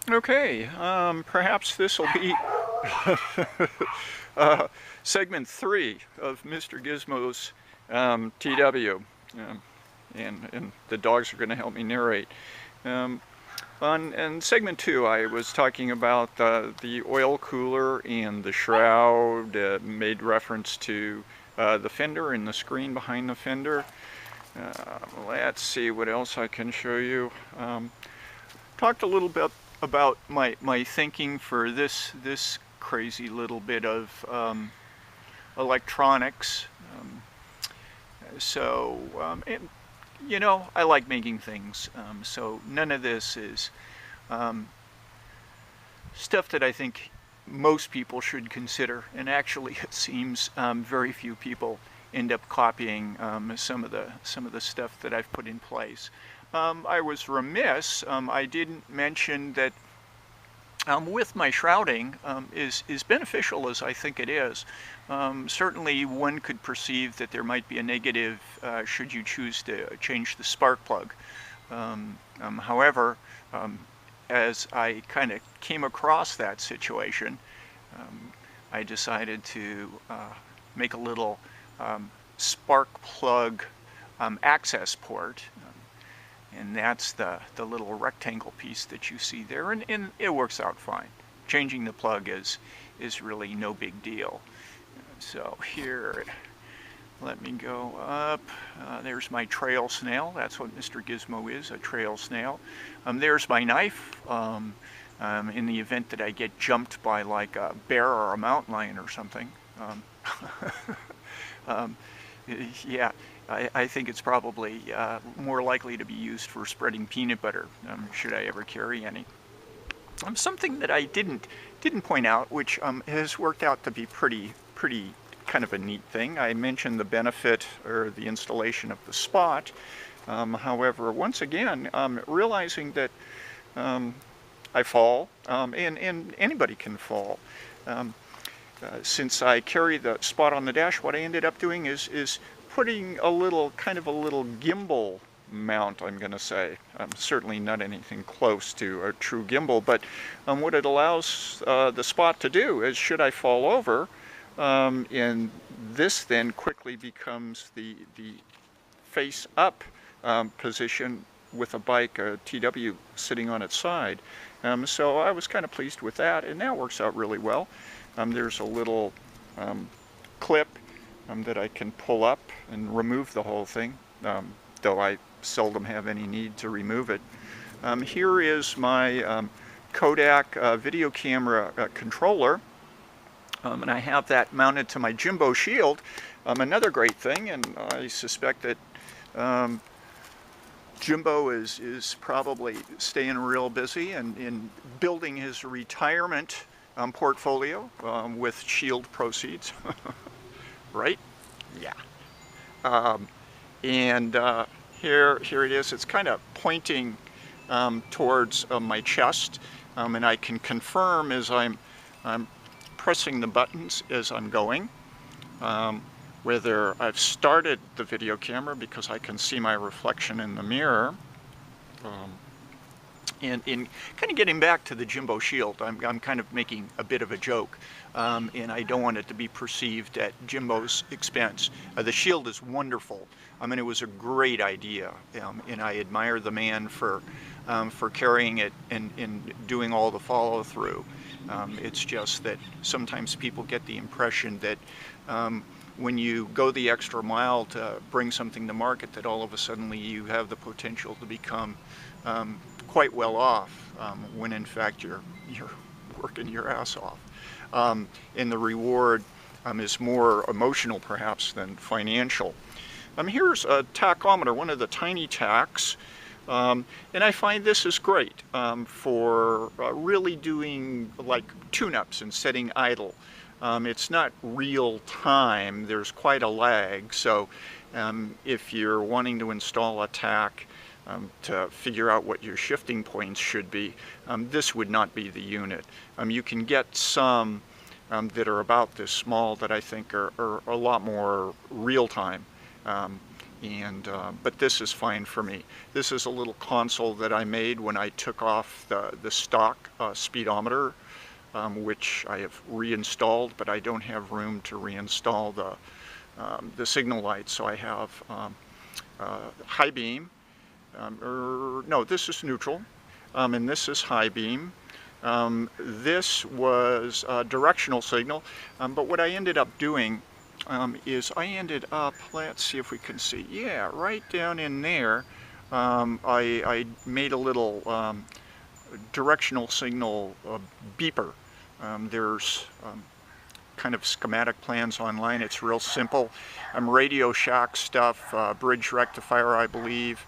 Okay, perhaps this will be segment 3 of Mr. Gizmo's TW, and the dogs are going to help me narrate. Um, in segment 2, I was talking about the oil cooler and the shroud, made reference to the fender and the screen behind the fender. Let's see what else I can show you. Talked a little bit about my thinking for this crazy little bit of electronics. And, you know, I like making things, so none of this is stuff that I think most people should consider, and actually it seems very few people end up copying some of the stuff that I've put in place. I was remiss, I didn't mention that with my shrouding, is beneficial as I think it is. Certainly one could perceive that there might be a negative should you choose to change the spark plug. However, as I kind of came across that situation, I decided to make a little spark plug access port. And that's the little rectangle piece that you see there, and it works out fine. Changing the plug is really no big deal. So here, let me go up. There's my trail snail. That's what Mr. Gizmo is, a trail snail. There's my knife. In the event that I get jumped by like a bear or a mountain lion or something. Yeah. I think it's probably more likely to be used for spreading peanut butter, should I ever carry any. Something that I didn't point out, which has worked out to be pretty kind of a neat thing. I mentioned the benefit or the installation of the spot. However, once again, realizing that I fall, and anybody can fall. Since I carry the spot on the dash, what I ended up doing is putting a little gimbal mount, I'm going to say. Certainly not anything close to a true gimbal, but what it allows the spot to do is, should I fall over, and this then quickly becomes the face up position with a bike, a TW, sitting on its side. So I was kind of pleased with that, and that works out really well. There's a little clip that I can pull up and remove the whole thing, though I seldom have any need to remove it. Here is my Kodak video camera controller, and I have that mounted to my Jimbo shield. Another great thing, and I suspect that Jimbo is probably staying real busy and in building his retirement portfolio with shield proceeds. Right? Yeah. Here it is. It's kind of pointing towards my chest, and I can confirm as I'm pressing the buttons as I'm going whether I've started the video camera, because I can see my reflection in the mirror. And in kind of getting back to the Jimbo shield, I'm kind of making a bit of a joke, and I don't want it to be perceived at Jimbo's expense. The shield is wonderful. I mean, it was a great idea, and I admire the man for carrying it and doing all the follow-through. It's just that sometimes people get the impression that when you go the extra mile to bring something to market, that all of a sudden you have the potential to become quite well off, when in fact you're working your ass off. And the reward is more emotional perhaps than financial. Here's a tachometer, one of the tiny tachs, and I find this is great for really doing like tune-ups and setting idle. It's not real time, there's quite a lag, so if you're wanting to install a tach to figure out what your shifting points should be, this would not be the unit. You can get some that are about this small that I think are a lot more real time. But this is fine for me. This is a little console that I made when I took off the stock speedometer, which I have reinstalled, but I don't have room to reinstall the signal light, so I have high beam, no, this is neutral, and this is high beam. This was a directional signal, but what I ended up doing is I ended up, let's see if we can see, yeah, right down in there, I made a little directional signal beeper. There's kind of schematic plans online. It's real simple. Radio Shack stuff, bridge rectifier, I believe,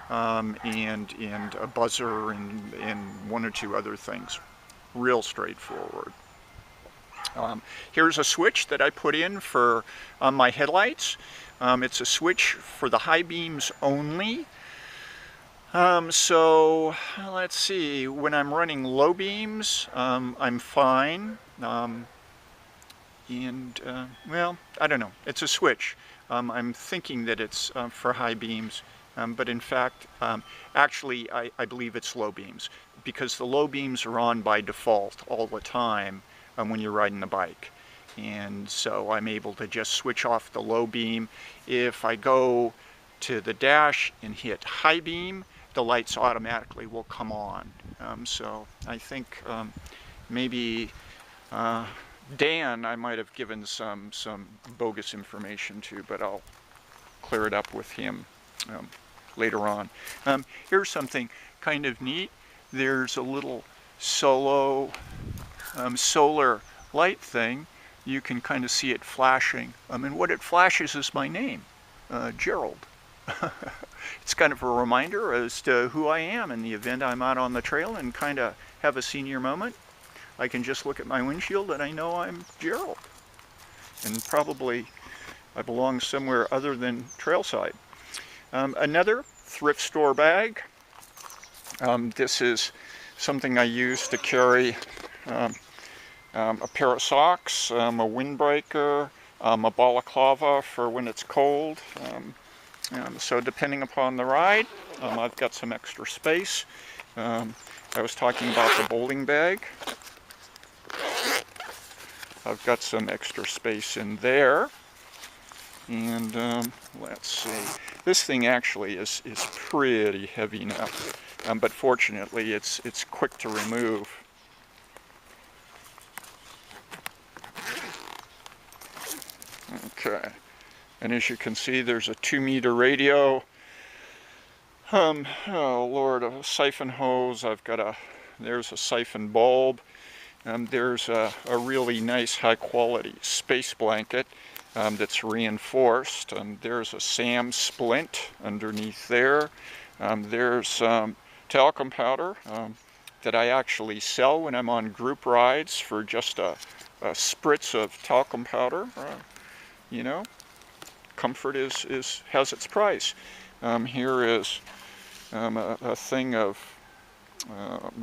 and a buzzer and one or two other things. Real straightforward. Here's a switch that I put in for my headlights. It's a switch for the high beams only. So let's see, when I'm running low beams, I'm fine. Well, I don't know, it's a switch. I'm thinking that it's for high beams, but in fact, actually I believe it's low beams, because the low beams are on by default all the time when you're riding the bike. And so I'm able to just switch off the low beam. If I go to the dash and hit high beam, the lights automatically will come on. So I think maybe Dan I might have given some bogus information to, but I'll clear it up with him later on. Here's something kind of neat. There's a little solar light thing. You can kind of see it flashing. And what it flashes is my name, Gerald. It's kind of a reminder as to who I am in the event I'm out on the trail and kind of have a senior moment. I can just look at my windshield and I know I'm Gerald. And probably I belong somewhere other than trailside. Another thrift store bag. This is something I use to carry a pair of socks, a windbreaker, a balaclava for when it's cold. So depending upon the ride, I've got some extra space. I was talking about the bowling bag. I've got some extra space in there. And let's see, this thing actually is pretty heavy now, but fortunately it's quick to remove. Okay, and as you can see, there's a 2-meter radio. Oh Lord, a siphon hose. There's a siphon bulb. There's a really nice high-quality space blanket that's reinforced. There's a SAM splint underneath there. There's talcum powder that I actually sell when I'm on group rides for just a spritz of talcum powder. You know, comfort has its price. Here is a thing of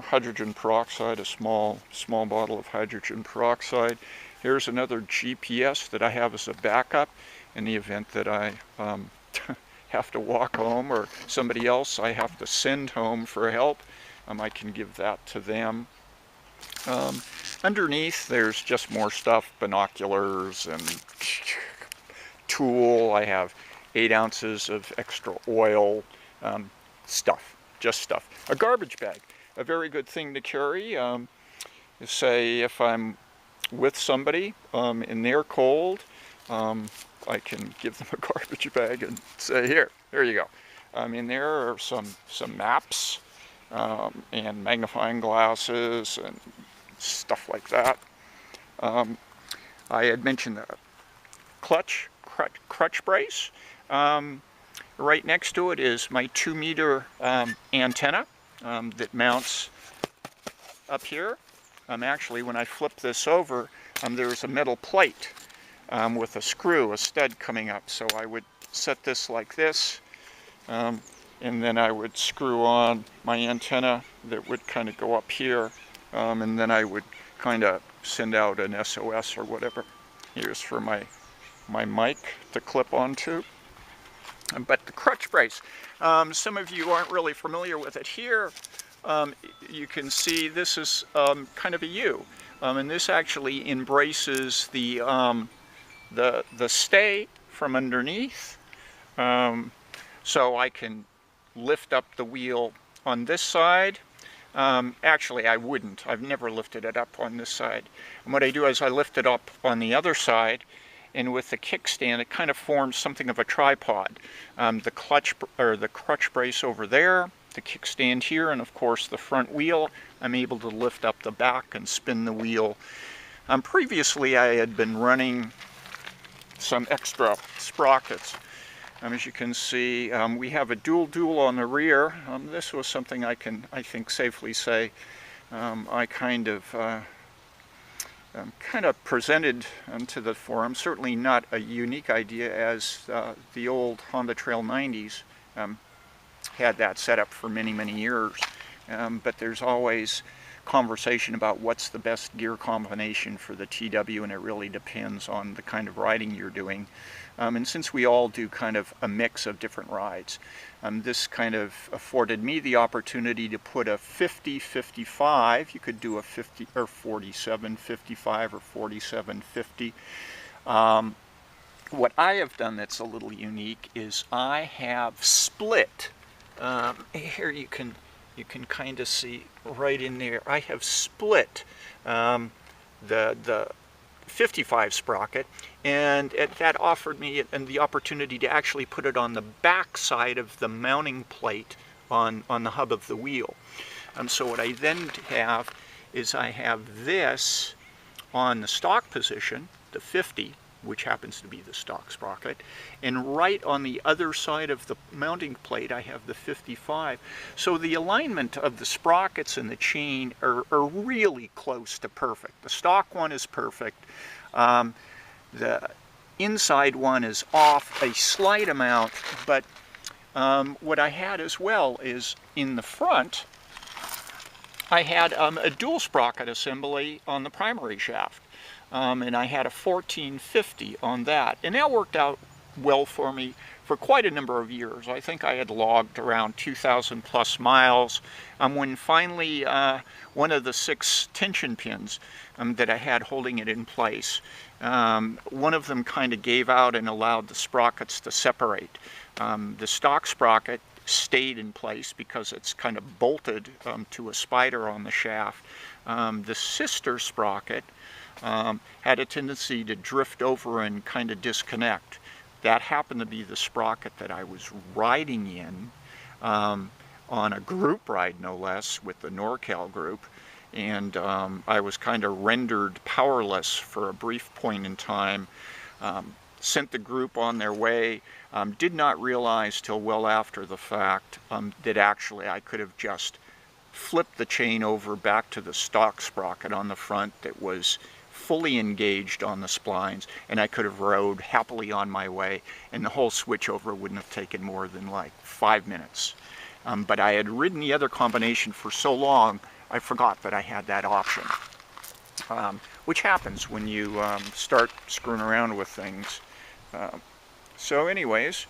hydrogen peroxide, a small bottle of hydrogen peroxide. Here's another GPS that I have as a backup in the event that I have to walk home, or somebody else I have to send home for help. I can give that to them. Underneath there's just more stuff, binoculars and tool. I have 8 ounces of extra oil, just stuff. A garbage bag, a very good thing to carry. Say if I'm with somebody and they're cold, I can give them a garbage bag and say, here you go. In there are some maps and magnifying glasses and stuff like that. I had mentioned the crutch brace. Right next to it is my 2-meter antenna that mounts up here. Actually, when I flip this over, there's a metal plate with a screw, a stud coming up. So I would set this like this, and then I would screw on my antenna that would kind of go up here, and then I would kind of send out an SOS or whatever. Here's for my mic to clip onto. But the crutch brace, some of you aren't really familiar with it. Here you can see this is kind of a U, and this actually embraces the stay from underneath, so I can lift up the wheel on this side. Actually, I wouldn't. I've never lifted it up on this side. And what I do is I lift it up on the other side, and with the kickstand, it kind of forms something of a tripod. The crutch brace over there, the kickstand here, and of course the front wheel. I'm able to lift up the back and spin the wheel. Previously, I had been running some extra sprockets. As you can see, we have a dual on the rear. This was something I think safely say I kind of presented to the forum. Certainly not a unique idea, as the old Honda Trail 90s had that set up for many years. But there's always conversation about what's the best gear combination for the TW, and it really depends on the kind of riding you're doing. And since we all do kind of a mix of different rides, this kind of afforded me the opportunity to put a 50-55. You could do a 50 or 47-55 or 47-50. What I have done that's a little unique is I have split. Here you can kind of see right in there. I have split the 55 sprocket, and that offered me the opportunity to actually put it on the back side of the mounting plate on the hub of the wheel. So what I then have is I have this on the stock position, the 50, which happens to be the stock sprocket, and right on the other side of the mounting plate I have the 55. So the alignment of the sprockets and the chain are really close to perfect. The stock one is perfect. The inside one is off a slight amount, but what I had as well is in the front I had a dual sprocket assembly on the primary shaft. And I had a 1450 on that, and that worked out well for me for quite a number of years. I think I had logged around 2,000 plus miles when finally one of the 6 tension pins that I had holding it in place, one of them kind of gave out and allowed the sprockets to separate. The stock sprocket stayed in place because it's kind of bolted to a spider on the shaft. The sister sprocket had a tendency to drift over and kind of disconnect. That happened to be the sprocket that I was riding in on a group ride, no less, with the NorCal group, and I was kind of rendered powerless for a brief point in time. Sent the group on their way, did not realize till well after the fact that actually I could have just flipped the chain over back to the stock sprocket on the front that was fully engaged on the splines, and I could have rode happily on my way, and the whole switchover wouldn't have taken more than like 5 minutes. But I had ridden the other combination for so long, I forgot that I had that option. Which happens when you start screwing around with things. So anyways,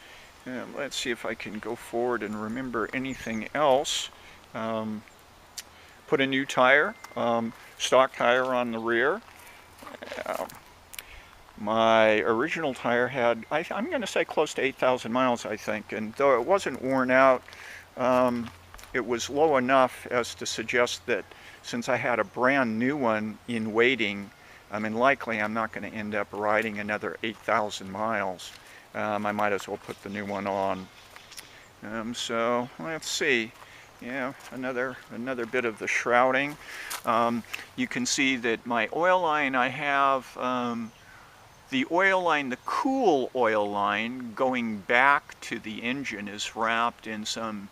let's see if I can go forward and remember anything else. Put a new tire, stock tire on the rear. My original tire had, I'm going to say, close to 8,000 miles, I think, and though it wasn't worn out, it was low enough as to suggest that since I had a brand new one in waiting, likely I'm not going to end up riding another 8,000 miles. I might as well put the new one on. So let's see. Yeah, another bit of the shrouding. You can see that my oil line, I have the oil line, the cool oil line going back to the engine, is wrapped in some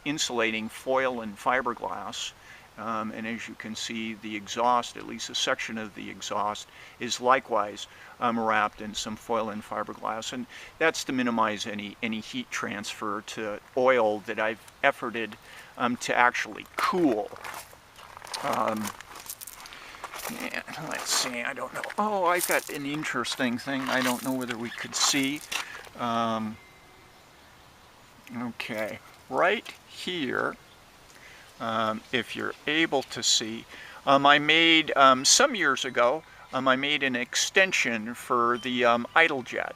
insulating foil and fiberglass. And as you can see, the exhaust, at least a section of the exhaust, is likewise wrapped in some foil and fiberglass, and that's to minimize any heat transfer to oil that I've efforted to actually cool. And let's see, I don't know. Oh, I've got an interesting thing. I don't know whether we could see. Okay, right here, if you're able to see, I made, some years ago, I made an extension for the idle jet.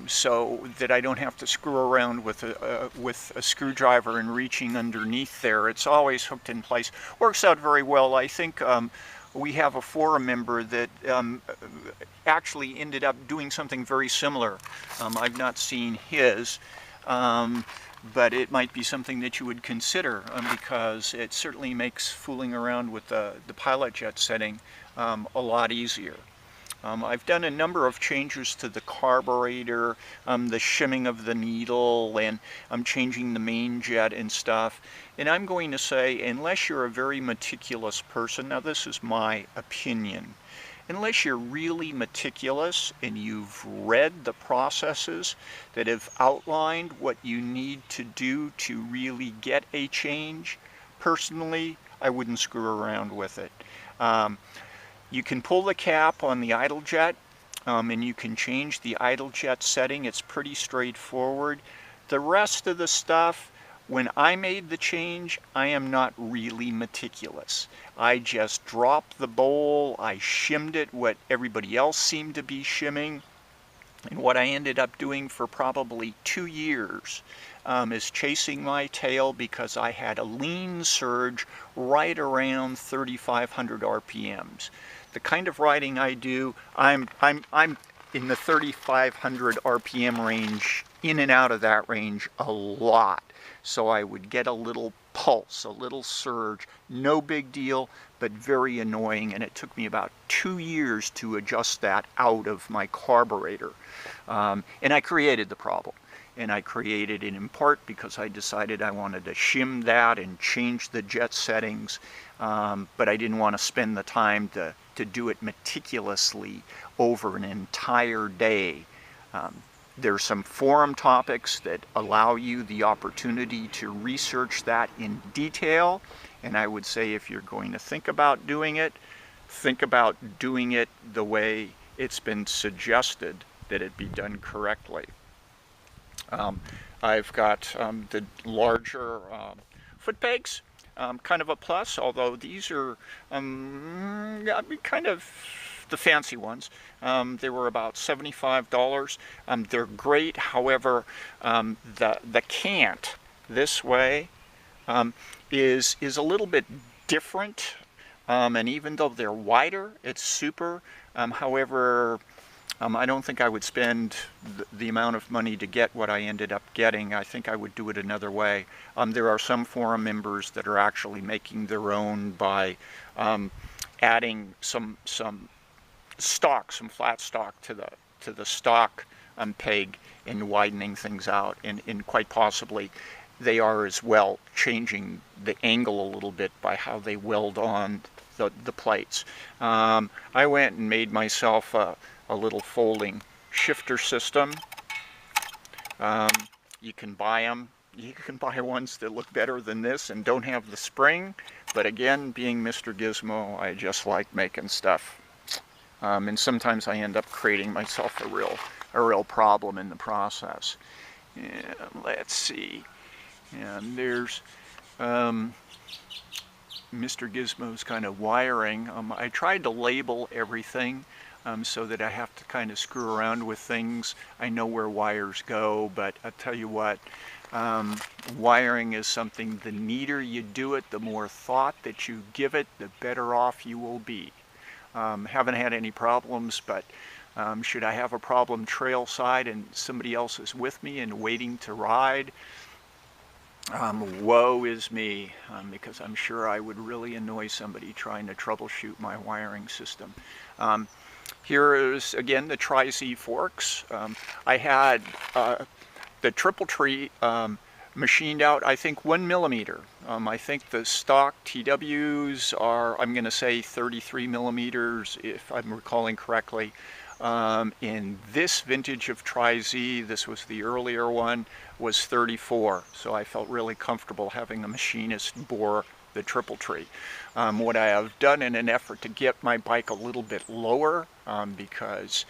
So that I don't have to screw around with a screwdriver and reaching underneath there. It's always hooked in place. Works out very well. I think we have a forum member that actually ended up doing something very similar. I've not seen his, but it might be something that you would consider because it certainly makes fooling around with the pilot jet setting a lot easier. I've done a number of changes to the carburetor, the shimming of the needle, and I'm changing the main jet and stuff. And I'm going to say, unless you're a very meticulous person, now this is my opinion, unless you're really meticulous and you've read the processes that have outlined what you need to do to really get a change, personally, I wouldn't screw around with it. You can pull the cap on the idle jet and you can change the idle jet setting. It's pretty straightforward. The rest of the stuff, when I made the change, I am not really meticulous. I just dropped the bowl, I shimmed it what everybody else seemed to be shimming. And what I ended up doing for probably 2 years is chasing my tail because I had a lean surge right around 3,500 RPMs. The kind of riding I do, I'm in the 3,500 RPM range, in and out of that range a lot. So I would get a little pulse, a little surge, no big deal, but very annoying, and it took me about 2 years to adjust that out of my carburetor. And I created the problem. And I created it in part because I decided I wanted to shim that and change the jet settings, but I didn't want to spend the time to do it meticulously over an entire day. There's some forum topics that allow you the opportunity to research that in detail, and I would say if you're going to think about doing it, think about doing it the way it's been suggested that it be done correctly. I've got the larger foot pegs, kind of a plus, although these are kind of the fancy ones. They were about $75. They're great, however, the cant this way is a little bit different, and even though they're wider, it's super. However, I don't think I would spend the amount of money to get what I ended up getting. I think I would do it another way. There are some forum members that are actually making their own by adding some stock, some flat stock to the stock peg and widening things out, and quite possibly they are as well changing the angle a little bit by how they weld on the plates. I went and made myself a little folding shifter system. You can buy them. You can buy ones that look better than this and don't have the spring, but again, being Mr. Gizmo, I just like making stuff. And sometimes I end up creating myself a real problem in the process. And let's see. And there's Mr. Gizmo's kind of wiring. I tried to label everything so that I have to kind of screw around with things. I know where wires go, but I tell you what, wiring is something, the neater you do it, the more thought that you give it, the better off you will be. Haven't had any problems, but should I have a problem trail side and somebody else is with me and waiting to ride, woe is me, because I'm sure I would really annoy somebody trying to troubleshoot my wiring system. Here is again the Tri-Z forks. I had the triple tree machined out, I think 1 millimeter. I think the stock TWs are, I'm going to say 33 millimeters if I'm recalling correctly. In this vintage of Tri-Z, this was the earlier one, was 34. So I felt really comfortable having a machinist bore the triple tree. What I have done in an effort to get my bike a little bit lower, because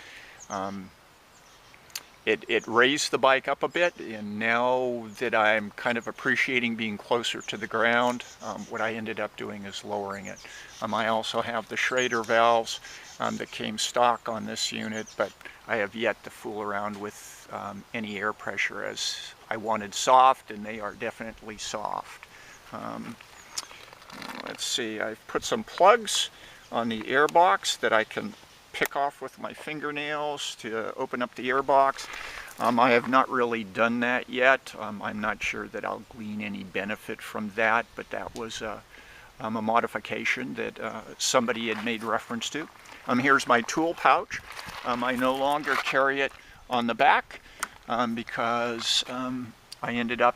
it raised the bike up a bit, and now that I'm kind of appreciating being closer to the ground, what I ended up doing is lowering it. I also have the Schrader valves that came stock on this unit, but I have yet to fool around with any air pressure, as I wanted soft, and they are definitely soft. Let's see, I've put some plugs on the air box that I can pick off with my fingernails to open up the air box. I have not really done that yet. I'm not sure that I'll glean any benefit from that, but that was a modification that somebody had made reference to. Here's my tool pouch. I no longer carry it on the back because I ended up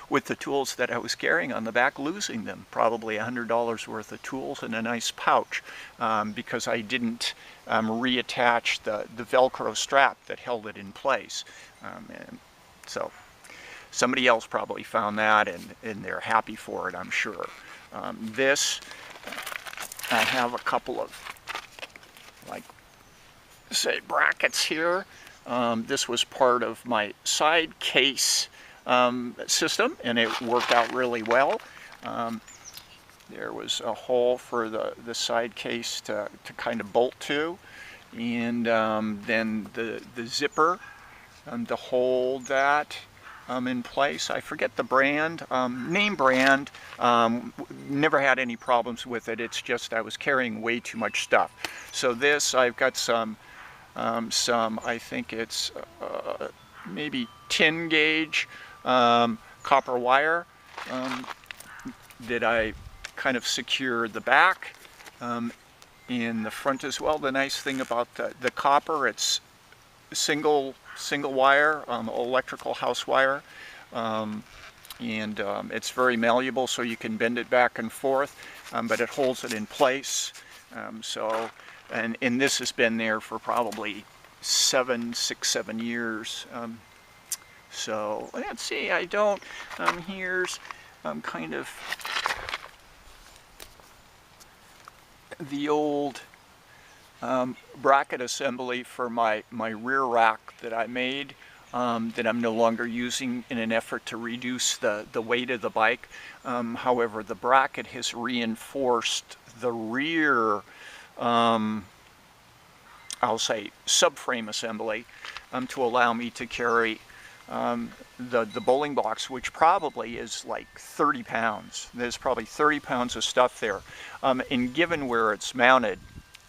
with the tools that I was carrying on the back losing them. Probably $100 worth of tools in a nice pouch because I didn't reattach the Velcro strap that held it in place. And so somebody else probably found that, and they're happy for it, I'm sure. This, I have a couple of, like, say, brackets here. This was part of my side case system, and it worked out really well. There was a hole for the side case to kind of bolt to, and then the zipper to hold that in place. I forget the brand, name brand. Never had any problems with it. It's just I was carrying way too much stuff. So this, I've got some I think it's maybe 10 gauge copper wire that I kind of secure the back in the front as well. The nice thing about the copper, it's single wire, electrical house wire, and it's very malleable, so you can bend it back and forth, but it holds it in place. And this has been there for probably 6, 7 years. So let's see, I don't, here's kind of the old bracket assembly for my rear rack that I made that I'm no longer using in an effort to reduce the weight of the bike. However, the bracket has reinforced the rear I'll say subframe assembly to allow me to carry the bowling box, which probably is like 30 pounds. There's probably 30 pounds of stuff there. And given where it's mounted,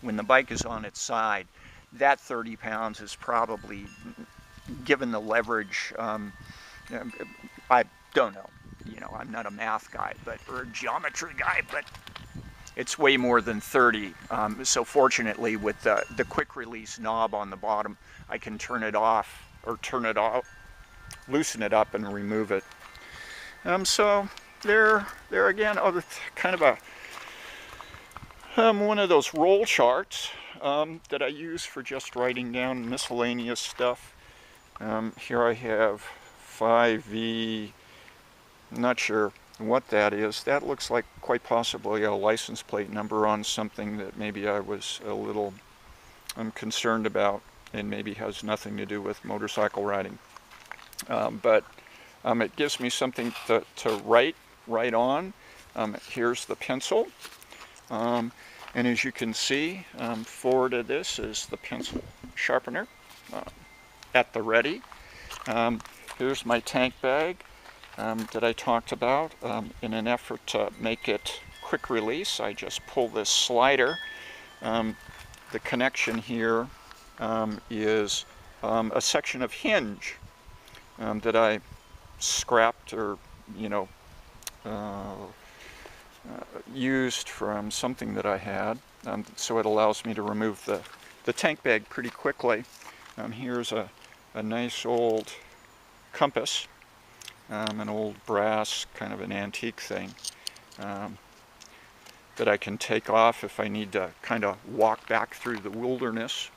when the bike is on its side, that 30 pounds is probably, given the leverage, I don't know. You know, I'm not a math guy, or a geometry guy, but it's way more than 30. So fortunately, with the quick release knob on the bottom, I can turn it off, or turn it off, loosen it up and remove it. So there again, kind of one of those roll charts that I use for just writing down miscellaneous stuff. Here I have 5V, I'm not sure what that is. That looks like quite possibly a license plate number on something that maybe I was a little concerned about, and maybe has nothing to do with motorcycle riding. But it gives me something to write on. Here's the pencil. And as you can see, forward of this is the pencil sharpener at the ready. Here's my tank bag that I talked about. In an effort to make it quick release, I just pull this slider. The connection here is a section of hinge that I scrapped, or used from something that I had, so it allows me to remove the tank bag pretty quickly. Here's a nice old compass, an old brass, kind of an antique thing, that I can take off if I need to kind of walk back through the wilderness,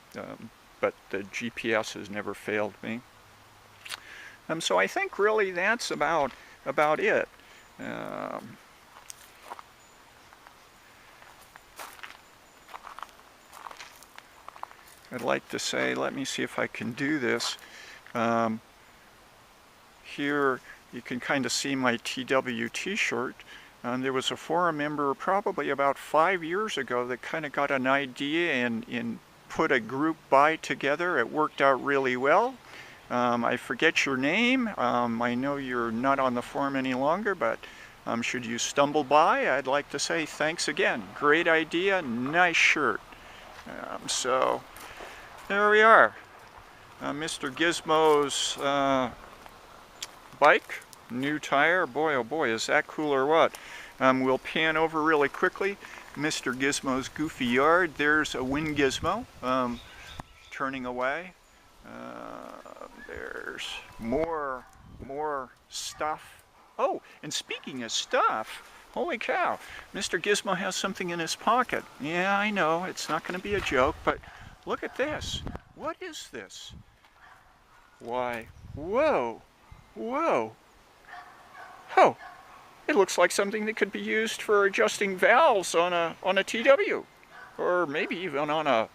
but the GPS has never failed me. So I think really that's about it. I'd like to say, let me see if I can do this. Here you can kind of see my TW t-shirt. There was a forum member probably about 5 years ago that kind of got an idea and put a group buy together. It worked out really well. I forget your name. I know you're not on the forum any longer, but should you stumble by, I'd like to say thanks again. Great idea, nice shirt. So there we are. Mr. Gizmo's bike, new tire. Boy, oh boy, is that cool or what? We'll pan over really quickly. Mr. Gizmo's goofy yard. There's a wind gizmo turning away. There's more stuff. Oh, and speaking of stuff, holy cow, Mr. Gizmo has something in his pocket. Yeah, I know, it's not going to be a joke, but look at this. What is this? Why, whoa, whoa. Oh, it looks like something that could be used for adjusting valves on a TW, or maybe even on a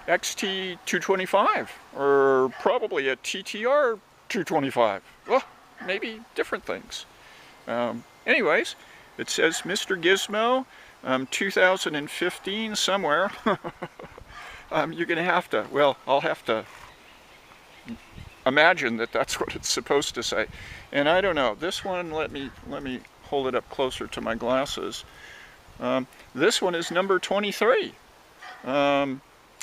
XT225, or probably a TTR 225. Well, maybe different things. Anyways, it says Mr. Gizmo, 2015 somewhere. You're gonna have to, well, I'll have to imagine that that's what it's supposed to say. And I don't know, this one, let me hold it up closer to my glasses. This one is number 23.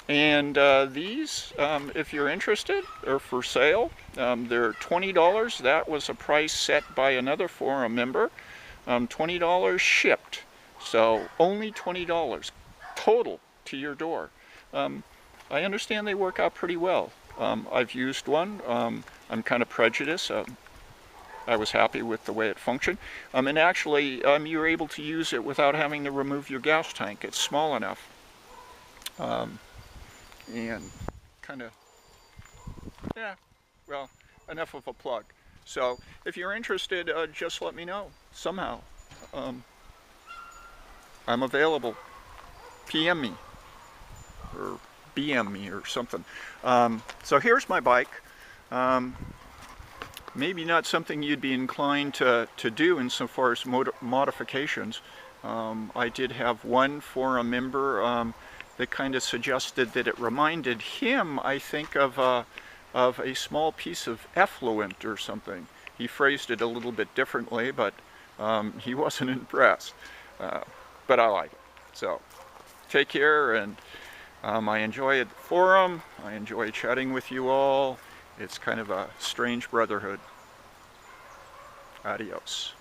These, if you're interested, are for sale. They're $20. That was a price set by another forum member. $20 shipped. So only $20 total to your door. I understand they work out pretty well. I've used one. I'm kind of prejudiced. I was happy with the way it functioned. And actually, you're able to use it without having to remove your gas tank. It's small enough. And kind of, yeah, well, enough of a plug. So if you're interested, just let me know somehow. I'm available. PM me or BM me or something. So here's my bike. Maybe not something you'd be inclined to do insofar as modifications. I did have one forum member that kind of suggested that it reminded him, I think, of a small piece of effluent or something. He phrased it a little bit differently, but he wasn't impressed. But I like it. So take care, and I enjoy the forum. I enjoy chatting with you all. It's kind of a strange brotherhood. Adios.